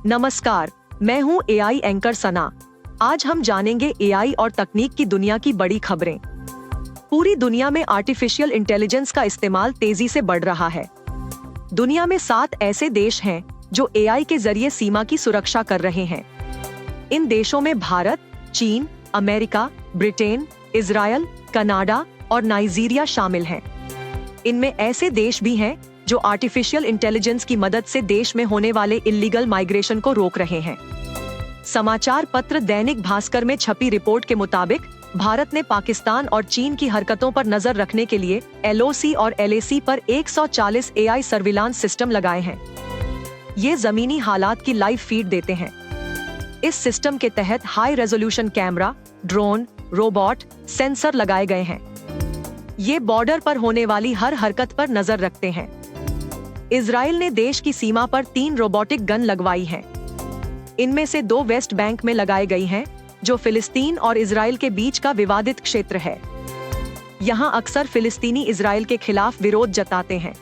नमस्कार, मैं हूं एआई एंकर सना। आज हम जानेंगे एआई और तकनीक की दुनिया की बड़ी खबरें। पूरी दुनिया में आर्टिफिशियल इंटेलिजेंस का इस्तेमाल तेजी से बढ़ रहा है। दुनिया में 7 ऐसे देश हैं जो एआई के जरिए सीमा की सुरक्षा कर रहे हैं। इन देशों में भारत, चीन, अमेरिका, ब्रिटेन, इजरायल, कनाडा और नाइजीरिया शामिल हैं। इनमें ऐसे देश भी हैं जो आर्टिफिशियल इंटेलिजेंस की मदद से देश में होने वाले इल्लीगल माइग्रेशन को रोक रहे हैं। समाचार पत्र दैनिक भास्कर में छपी रिपोर्ट के मुताबिक भारत ने पाकिस्तान और चीन की हरकतों पर नजर रखने के लिए LOC और LAC पर 140 AI सर्विलांस सिस्टम लगाए हैं। ये जमीनी हालात की लाइव फीड देते हैं। इस सिस्टम के तहत high resolution camera, drone, robot, sensor लगाए गए हैं। ये बॉर्डर पर होने वाली हर हरकत पर नजर रखते हैं। इजराइल ने देश की सीमा पर 3 रोबोटिक गन लगवाई हैं। इनमें से 2 वेस्ट बैंक में लगाई गई हैं, जो फिलिस्तीन और इजराइल के बीच का विवादित क्षेत्र है। यहाँ अक्सर फिलिस्तीनी इजराइल के खिलाफ विरोध जताते हैं।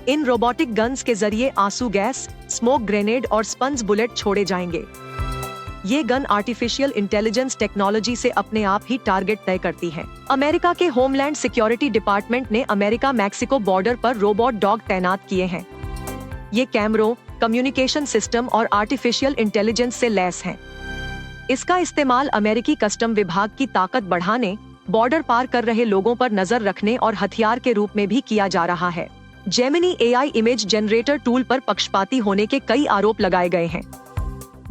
इन रोबोटिक गन्स के जरिए आंसू गैस, स्मोक ग्रेनेड और स्पंज बुलेट छोड़े जाएंगे। ये गन आर्टिफिशियल इंटेलिजेंस टेक्नोलॉजी से अपने आप ही टारगेट तय करती है। अमेरिका के होमलैंड सिक्योरिटी डिपार्टमेंट ने अमेरिका मैक्सिको बॉर्डर पर रोबोट डॉग तैनात किए हैं। ये कैमरों, कम्युनिकेशन सिस्टम और आर्टिफिशियल इंटेलिजेंस से लैस हैं। इसका इस्तेमाल अमेरिकी कस्टम विभाग की ताकत बढ़ाने, बॉर्डर पार कर रहे लोगों पर नजर रखने और हथियार के रूप में भी किया जा रहा है। Gemini AI image generator tool पर पक्षपाती होने के कई आरोप लगाए गए हैं।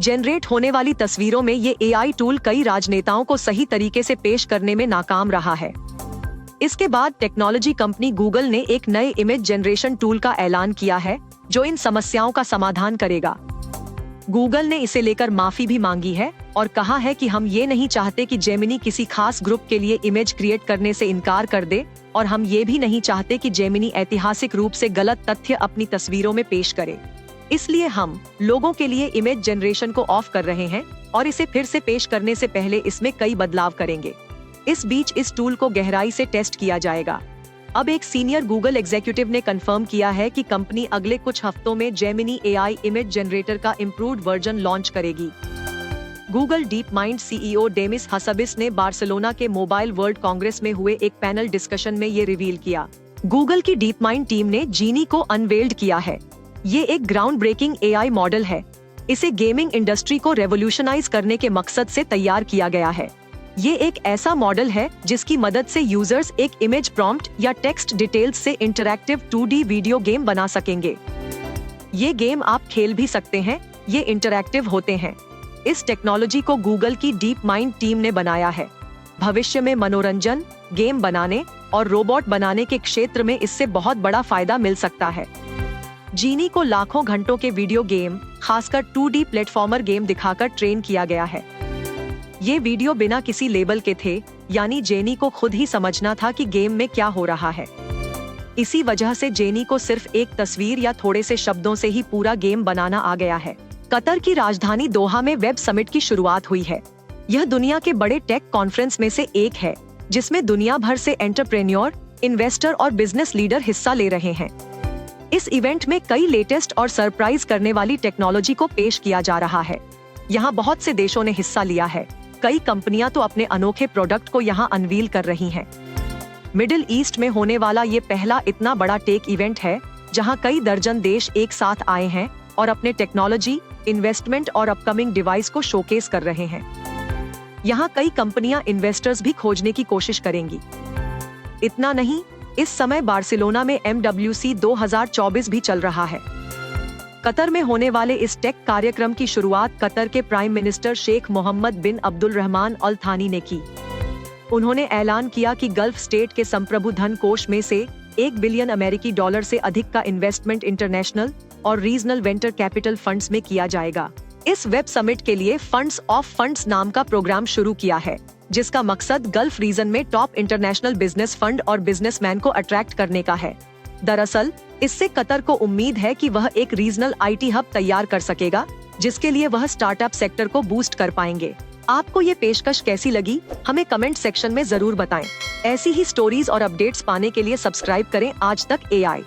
जनरेट होने वाली तस्वीरों में ये AI टूल कई राजनेताओं को सही तरीके से पेश करने में नाकाम रहा है। इसके बाद टेक्नोलॉजी कंपनी गूगल ने एक नए इमेज जनरेशन टूल का ऐलान किया है, जो इन समस्याओं का समाधान करेगा। गूगल ने इसे लेकर माफी भी मांगी है और कहा है कि हम ये नहीं चाहते कि जेमिनी किसी खास ग्रुप के लिए इमेज क्रिएट करने से इनकार कर दे, और हम ये भी नहीं चाहते कि जेमिनी ऐतिहासिक रूप से गलत तथ्य अपनी तस्वीरों में पेश करे। इसलिए हम लोगों के लिए इमेज जनरेशन को ऑफ कर रहे हैं और इसे फिर से पेश करने से पहले इसमें कई बदलाव करेंगे। इस बीच इस टूल को गहराई से टेस्ट किया जाएगा। अब एक सीनियर गूगल एग्जीक्यूटिव ने कंफर्म किया है कि कंपनी अगले कुछ हफ्तों में जेमिनी AI इमेज जनरेटर का इम्प्रूव्ड वर्जन लॉन्च करेगी। Google DeepMind CEO Demis Hassabis ने बार्सिलोना के मोबाइल वर्ल्ड कांग्रेस में हुए एक पैनल डिस्कशन में ये रिवील किया। गूगल की डीप माइंड टीम ने जीनी को अनवेल्ड किया है। ये एक ग्राउंड ब्रेकिंग AI मॉडल है। इसे गेमिंग इंडस्ट्री को रेवोल्यूशनाइज करने के मकसद से तैयार किया गया है। ये एक ऐसा मॉडल है जिसकी मदद से यूजर्स एक इमेज प्रॉम्प्ट या टेक्स्ट डिटेल्स से इंटरैक्टिव 2D वीडियो गेम बना सकेंगे। ये गेम आप खेल भी सकते हैं, ये इंटरैक्टिव होते हैं। इस टेक्नोलॉजी को गूगल की डीप माइंड टीम ने बनाया है। भविष्य में मनोरंजन, गेम बनाने और रोबोट बनाने के क्षेत्र में इससे बहुत बड़ा फायदा मिल सकता है। जीनी को लाखों घंटों के वीडियो गेम, खासकर 2D प्लेटफॉर्मर गेम दिखाकर ट्रेन किया गया है। ये वीडियो बिना किसी लेबल के थे, यानी जेनी को खुद ही समझना था कि गेम में क्या हो रहा है। इसी वजह से जेनी को सिर्फ एक तस्वीर या थोड़े से शब्दों से ही पूरा गेम बनाना आ गया है। कतर की राजधानी दोहा में वेब समिट की शुरुआत हुई है। यह दुनिया के बड़े टेक कॉन्फ्रेंस में से एक है, जिसमें दुनिया भर से एंटरप्रेन्योर, इन्वेस्टर और बिजनेस लीडर हिस्सा ले रहे हैं। इस इवेंट में कई लेटेस्ट और सरप्राइज करने वाली टेक्नोलॉजी को पेश किया जा रहा है। यहाँ बहुत से देशों ने हिस्सा लिया है। कई कंपनियां तो अपने अनोखे प्रोडक्ट को यहाँ अनवील कर रही हैं। मिडिल ईस्ट में होने वाला ये पहला इतना बड़ा टेक इवेंट है, जहाँ कई दर्जन देश एक साथ आए हैं और अपने टेक्नोलॉजी, इन्वेस्टमेंट और अपकमिंग डिवाइस को शोकेस कर रहे हैं। यहाँ कई कंपनियां इन्वेस्टर्स भी खोजने की कोशिश करेंगी। इतना नहीं, इस समय बार्सिलोना में MWC 2024 भी चल रहा है। कतर में होने वाले इस टेक कार्यक्रम की शुरुआत कतर के प्राइम मिनिस्टर शेख मोहम्मद बिन अब्दुल रहमान अल थानी ने की। उन्होंने ऐलान किया कि गल्फ स्टेट के संप्रभु धन कोष में से $1 बिलियन से अधिक का इन्वेस्टमेंट इंटरनेशनल और रीजनल वेंचर कैपिटल फंड्स में किया जाएगा। इस वेब समिट के लिए फंड्स ऑफ फंड्स नाम का प्रोग्राम शुरू किया है, जिसका मकसद गल्फ रीजन में टॉप इंटरनेशनल बिजनेस फंड और बिजनेसमैन को अट्रैक्ट करने का है। दरअसल इससे कतर को उम्मीद है कि वह एक रीजनल IT हब तैयार कर सकेगा, जिसके लिए वह स्टार्टअप सेक्टर को बूस्ट कर पाएंगे। आपको ये पेशकश कैसी लगी, हमें कमेंट सेक्शन में जरूर बताएं। ऐसी ही स्टोरीज और अपडेट्स पाने के लिए सब्सक्राइब करें आज तक AI।